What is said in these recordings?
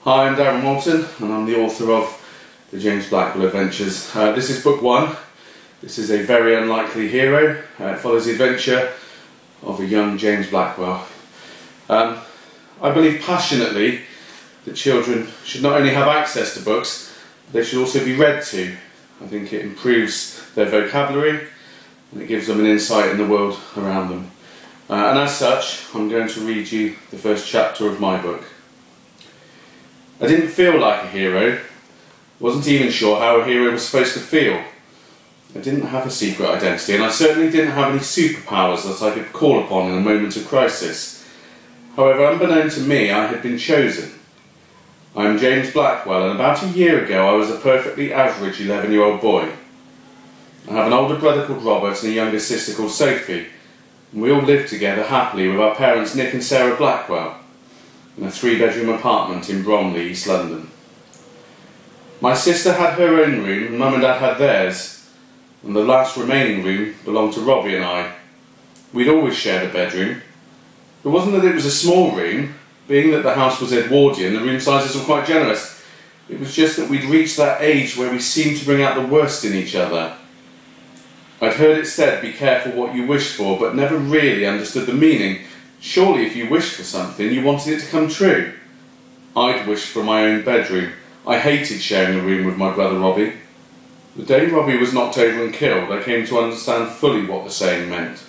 Hi, I'm Darren Walton and I'm the author of the James Blackwell Adventures. This is book one. This is a very unlikely hero. It follows the adventure of a young James Blackwell. I believe passionately that children should not only have access to books, they should also be read to. I think it improves their vocabulary and it gives them an insight in the world around them. And as such, I'm going to read you the first chapter of my book. I didn't feel like a hero, wasn't even sure how a hero was supposed to feel. I didn't have a secret identity, and I certainly didn't have any superpowers that I could call upon in a moment of crisis. However, unbeknown to me, I had been chosen. I am James Blackwell, and about a year ago I was a perfectly average 11-year-old boy. I have an older brother called Robert and a younger sister called Sophie, and we all lived together happily with our parents Nick and Sarah Blackwell in a 3-bedroom apartment in Bromley, East London. My sister had her own room and Mum and Dad had theirs, and the last remaining room belonged to Robbie and I. We'd always shared a bedroom. It wasn't that it was a small room, being that the house was Edwardian, the room sizes were quite generous. It was just that we'd reached that age where we seemed to bring out the worst in each other. I'd heard it said, be careful what you wish for, but never really understood the meaning. Surely if you wished for something, you wanted it to come true. I'd wished for my own bedroom. I hated sharing a room with my brother Robbie. The day Robbie was knocked over and killed, I came to understand fully what the saying meant.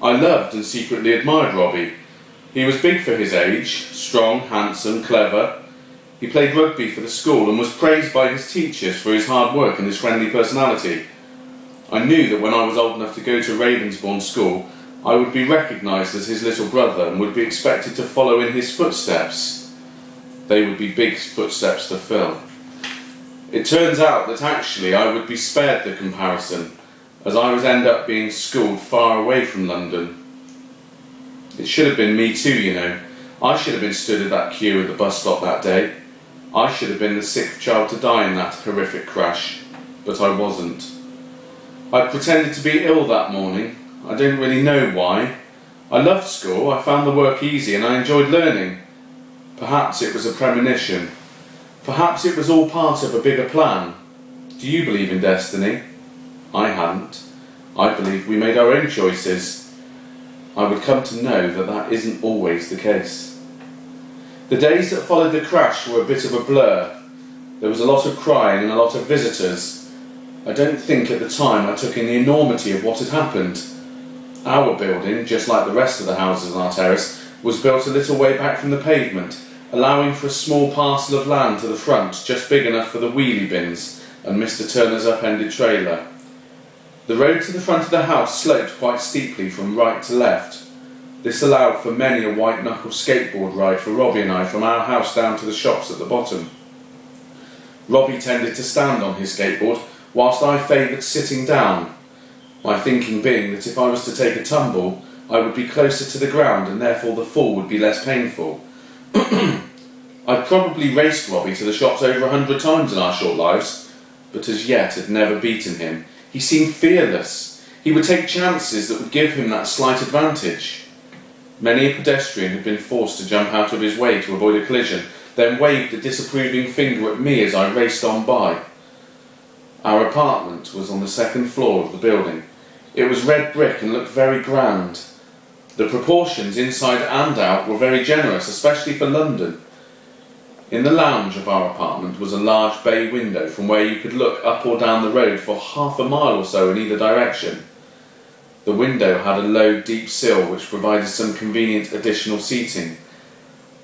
I loved and secretly admired Robbie. He was big for his age, strong, handsome, clever. He played rugby for the school and was praised by his teachers for his hard work and his friendly personality. I knew that when I was old enough to go to Ravensbourne School, I would be recognised as his little brother and would be expected to follow in his footsteps. They would be big footsteps to fill. It turns out that actually I would be spared the comparison, as I would end up being schooled far away from London. It should have been me too, you know. I should have been stood at that queue at the bus stop that day. I should have been the 6th child to die in that horrific crash, but I wasn't. I pretended to be ill that morning. I didn't really know why. I loved school, I found the work easy and I enjoyed learning. Perhaps it was a premonition. Perhaps it was all part of a bigger plan. Do you believe in destiny? I hadn't. I believed we made our own choices. I would come to know that that isn't always the case. The days that followed the crash were a bit of a blur. There was a lot of crying and a lot of visitors. I don't think at the time I took in the enormity of what had happened. Our building, just like the rest of the houses on our terrace, was built a little way back from the pavement, allowing for a small parcel of land to the front, just big enough for the wheelie bins and Mr. Turner's upended trailer. The road to the front of the house sloped quite steeply from right to left. This allowed for many a white-knuckle skateboard ride for Robbie and I from our house down to the shops at the bottom. Robbie tended to stand on his skateboard, whilst I favoured sitting down, my thinking being that if I was to take a tumble, I would be closer to the ground and therefore the fall would be less painful. I'd probably raced Robbie to the shops over 100 times in our short lives, but as yet had never beaten him. He seemed fearless. He would take chances that would give him that slight advantage. Many a pedestrian had been forced to jump out of his way to avoid a collision, then waved a disapproving finger at me as I raced on by. Our apartment was on the 2nd floor of the building. It was red brick and looked very grand. The proportions inside and out were very generous, especially for London. In the lounge of our apartment was a large bay window from where you could look up or down the road for half a mile or so in either direction. The window had a low, deep sill which provided some convenient additional seating.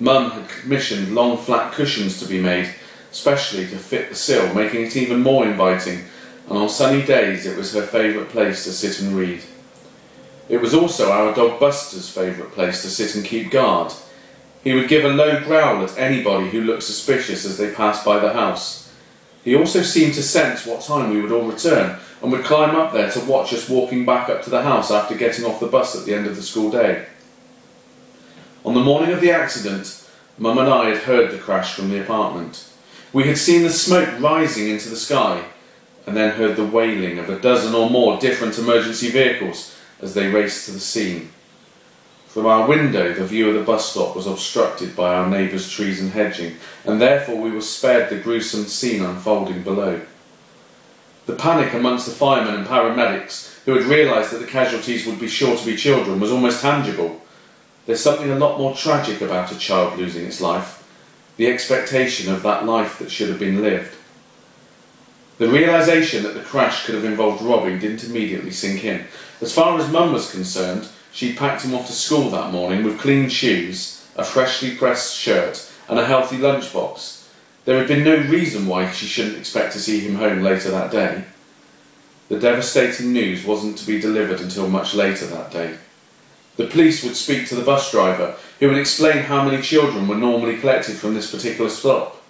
Mum had commissioned long flat cushions to be made, especially to fit the sill, making it even more inviting, and on sunny days it was her favourite place to sit and read. It was also our dog Buster's favourite place to sit and keep guard. He would give a low growl at anybody who looked suspicious as they passed by the house. He also seemed to sense what time we would all return, and would climb up there to watch us walking back up to the house after getting off the bus at the end of the school day. On the morning of the accident, Mum and I had heard the crash from the apartment. We had seen the smoke rising into the sky, and then heard the wailing of a dozen or more different emergency vehicles as they raced to the scene. From our window, the view of the bus stop was obstructed by our neighbours' trees and hedging, and therefore we were spared the gruesome scene unfolding below. The panic amongst the firemen and paramedics, who had realised that the casualties would be sure to be children, was almost tangible. There's something a lot more tragic about a child losing its life, the expectation of that life that should have been lived. The realisation that the crash could have involved Robbie didn't immediately sink in. As far as Mum was concerned, she'd packed him off to school that morning with clean shoes, a freshly pressed shirt and a healthy lunchbox. There had been no reason why she shouldn't expect to see him home later that day. The devastating news wasn't to be delivered until much later that day. The police would speak to the bus driver, who would explain how many children were normally collected from this particular stop.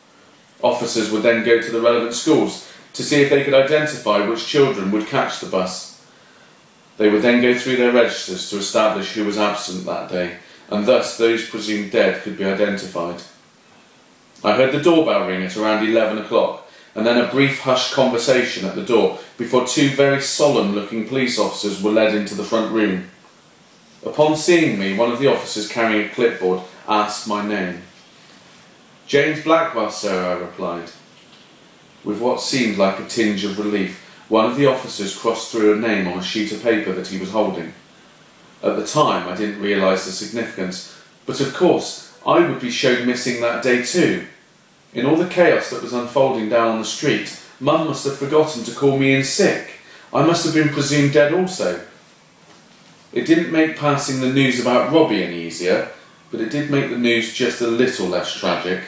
Officers would then go to the relevant schools to see if they could identify which children would catch the bus. They would then go through their registers to establish who was absent that day, and thus those presumed dead could be identified. I heard the doorbell ring at around 11 o'clock, and then a brief hushed conversation at the door before two very solemn-looking police officers were led into the front room. Upon seeing me, one of the officers carrying a clipboard asked my name. "James Blackwell, sir," I replied. With what seemed like a tinge of relief, one of the officers crossed through a name on a sheet of paper that he was holding. At the time, I didn't realise the significance, but of course, I would be shown missing that day too. In all the chaos that was unfolding down on the street, Mum must have forgotten to call me in sick. I must have been presumed dead also. It didn't make passing the news about Robbie any easier, but it did make the news just a little less tragic.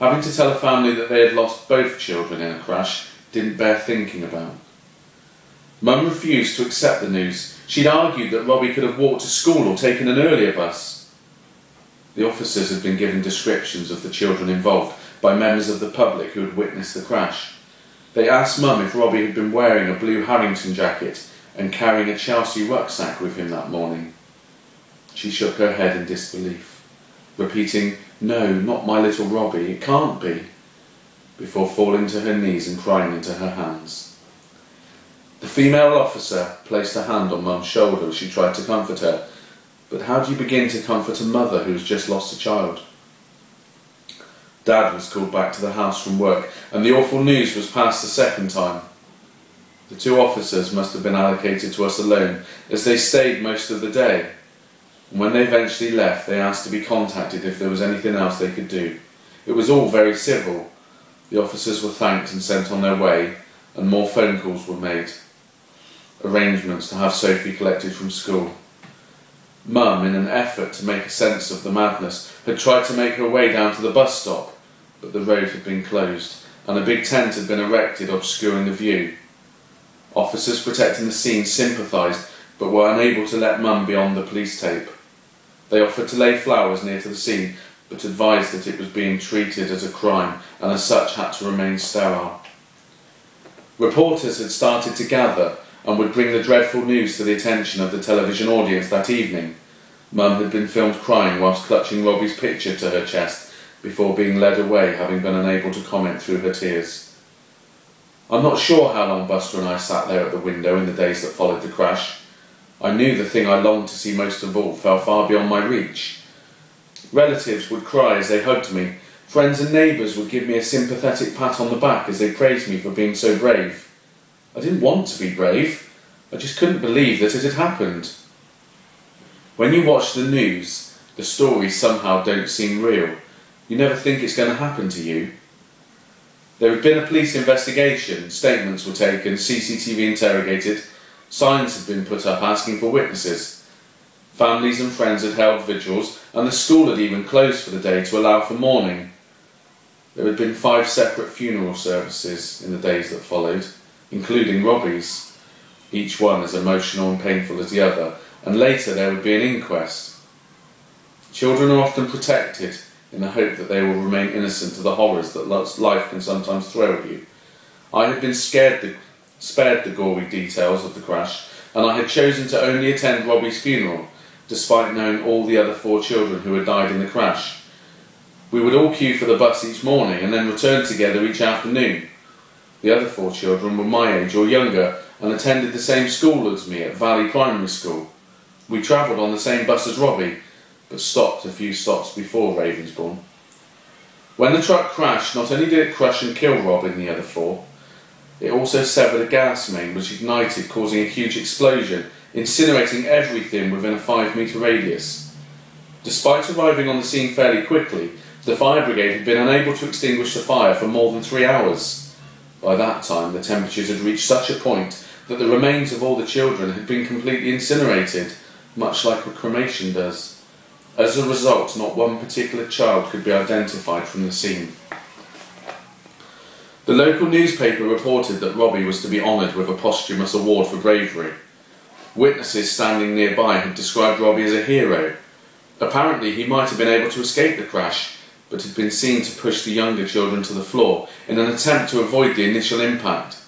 Having to tell a family that they had lost both children in a crash didn't bear thinking about. Mum refused to accept the news. She'd argued that Robbie could have walked to school or taken an earlier bus. The officers had been given descriptions of the children involved by members of the public who had witnessed the crash. They asked Mum if Robbie had been wearing a blue Harrington jacket and carrying a Chelsea rucksack with him that morning. She shook her head in disbelief, repeating, "No, not my little Robbie, it can't be," before falling to her knees and crying into her hands. The female officer placed a hand on Mum's shoulder as she tried to comfort her, but how do you begin to comfort a mother who has just lost a child? Dad was called back to the house from work, and the awful news was passed a second time. The two officers must have been allocated to us alone, as they stayed most of the day. And when they eventually left, they asked to be contacted if there was anything else they could do. It was all very civil. The officers were thanked and sent on their way, and more phone calls were made. Arrangements to have Sophie collected from school. Mum, in an effort to make a sense of the madness, had tried to make her way down to the bus stop, but the road had been closed, and a big tent had been erected obscuring the view. Officers protecting the scene sympathised, but were unable to let Mum beyond the police tape. They offered to lay flowers near to the scene, but advised that it was being treated as a crime, and as such had to remain sterile. Reporters had started to gather, and would bring the dreadful news to the attention of the television audience that evening. Mum had been filmed crying whilst clutching Robbie's picture to her chest, before being led away, having been unable to comment through her tears. I'm not sure how long Buster and I sat there at the window in the days that followed the crash. I knew the thing I longed to see most of all fell far beyond my reach. Relatives would cry as they hugged me. Friends and neighbours would give me a sympathetic pat on the back as they praised me for being so brave. I didn't want to be brave. I just couldn't believe that it had happened. When you watch the news, the stories somehow don't seem real. You never think it's going to happen to you. There had been a police investigation, statements were taken, CCTV interrogated, signs had been put up asking for witnesses. Families and friends had held vigils, and the school had even closed for the day to allow for mourning. There had been 5 separate funeral services in the days that followed, including Robbie's, each one as emotional and painful as the other, and later there would be an inquest. Children are often protected in the hope that they will remain innocent to the horrors that life can sometimes throw at you. I had been spared the gory details of the crash, and I had chosen to only attend Robbie's funeral, despite knowing all the other 4 children who had died in the crash. We would all queue for the bus each morning and then return together each afternoon. The other 4 children were my age or younger and attended the same school as me at Valley Primary School. We travelled on the same bus as Robbie, but stopped a few stops before Ravensbourne. When the truck crashed, not only did it crush and kill Rob and the other four, it also severed a gas main which ignited, causing a huge explosion, incinerating everything within a 5-metre radius. Despite arriving on the scene fairly quickly, the fire brigade had been unable to extinguish the fire for more than 3 hours. By that time, the temperatures had reached such a point that the remains of all the children had been completely incinerated, much like a cremation does. As a result, not one particular child could be identified from the scene. The local newspaper reported that Robbie was to be honoured with a posthumous award for bravery. Witnesses standing nearby had described Robbie as a hero. Apparently he might have been able to escape the crash, but had been seen to push the younger children to the floor in an attempt to avoid the initial impact.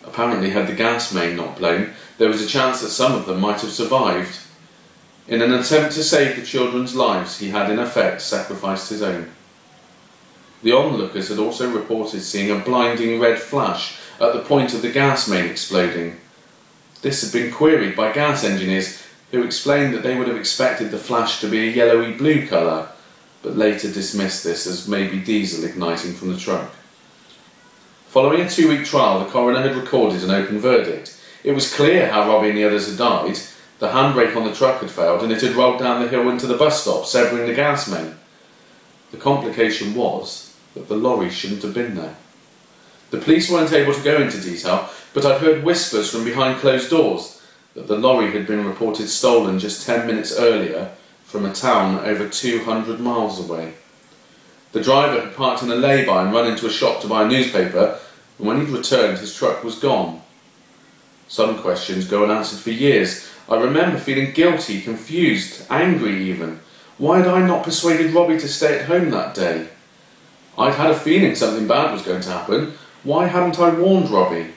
Apparently, had the gas main not blown, there was a chance that some of them might have survived. In an attempt to save the children's lives, he had in effect sacrificed his own. The onlookers had also reported seeing a blinding red flash at the point of the gas main exploding. This had been queried by gas engineers, who explained that they would have expected the flash to be a yellowy blue colour, but later dismissed this as maybe diesel igniting from the truck. Following a 2-week trial, the coroner had recorded an open verdict. It was clear how Robbie and the others had died. The handbrake on the truck had failed and it had rolled down the hill into the bus stop, severing the gas main. The complication was that the lorry shouldn't have been there. The police weren't able to go into detail, but I'd heard whispers from behind closed doors that the lorry had been reported stolen just 10 minutes earlier from a town over 200 miles away. The driver had parked in a lay-by and run into a shop to buy a newspaper, and when he'd returned, his truck was gone. Some questions go unanswered for years. I remember feeling guilty, confused, angry even. Why had I not persuaded Robbie to stay at home that day? I'd had a feeling something bad was going to happen. Why hadn't I warned Robbie?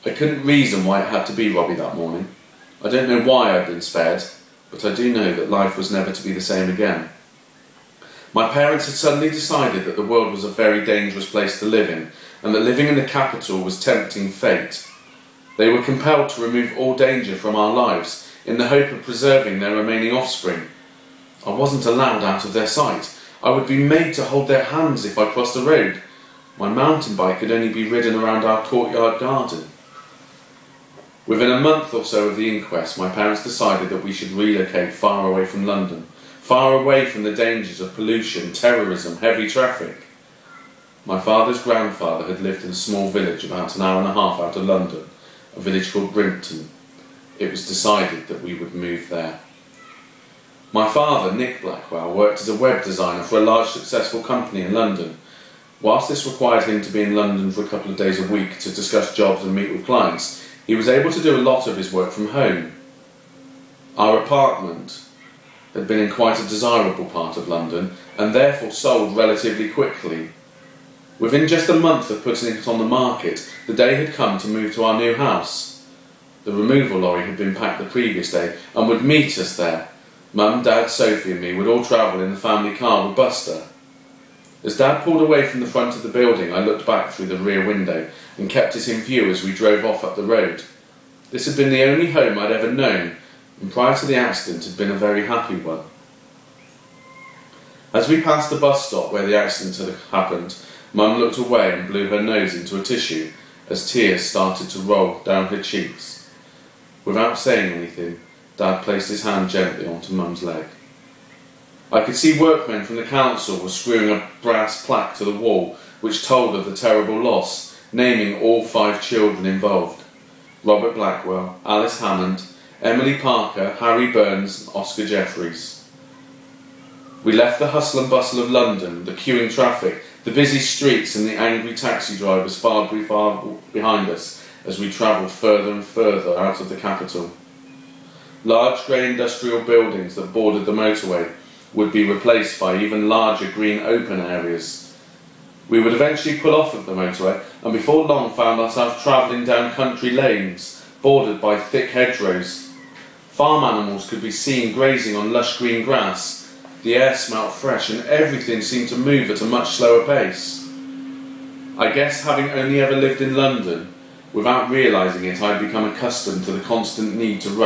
I couldn't reason why it had to be Robbie that morning. I don't know why I'd been spared, but I do know that life was never to be the same again. My parents had suddenly decided that the world was a very dangerous place to live in, and that living in the capital was tempting fate. They were compelled to remove all danger from our lives, in the hope of preserving their remaining offspring. I wasn't allowed out of their sight. I would be made to hold their hands if I crossed the road. My mountain bike could only be ridden around our courtyard garden. Within a month or so of the inquest, my parents decided that we should relocate far away from London, far away from the dangers of pollution, terrorism, heavy traffic. My father's grandfather had lived in a small village about an hour and a half out of London, a village called Brimpton. It was decided that we would move there. My father, Nick Blackwell, worked as a web designer for a large successful company in London. Whilst this required him to be in London for a couple of days a week to discuss jobs and meet with clients, he was able to do a lot of his work from home. Our apartment had been in quite a desirable part of London and therefore sold relatively quickly. Within just a month of putting it on the market, the day had come to move to our new house. The removal lorry had been packed the previous day and would meet us there. Mum, Dad, Sophie and me would all travel in the family car with Buster. As Dad pulled away from the front of the building, I looked back through the rear window and kept it in view as we drove off up the road. This had been the only home I'd ever known, and prior to the accident had been a very happy one. As we passed the bus stop where the accident had happened, Mum looked away and blew her nose into a tissue as tears started to roll down her cheeks. Without saying anything, Dad placed his hand gently onto Mum's leg. I could see workmen from the council were screwing a brass plaque to the wall which told of the terrible loss, naming all 5 children involved: Robert Blackwell, Alice Hammond, Emily Parker, Harry Burns and Oscar Jeffries. We left the hustle and bustle of London, the queuing traffic, the busy streets and the angry taxi drivers far behind us as we travelled further and further out of the capital. Large grey industrial buildings that bordered the motorway would be replaced by even larger green open areas. We would eventually pull off of the motorway and before long found ourselves travelling down country lanes bordered by thick hedgerows. Farm animals could be seen grazing on lush green grass. The air smelt fresh and everything seemed to move at a much slower pace. I guess, having only ever lived in London, Without realising it, I'd become accustomed to the constant need to rush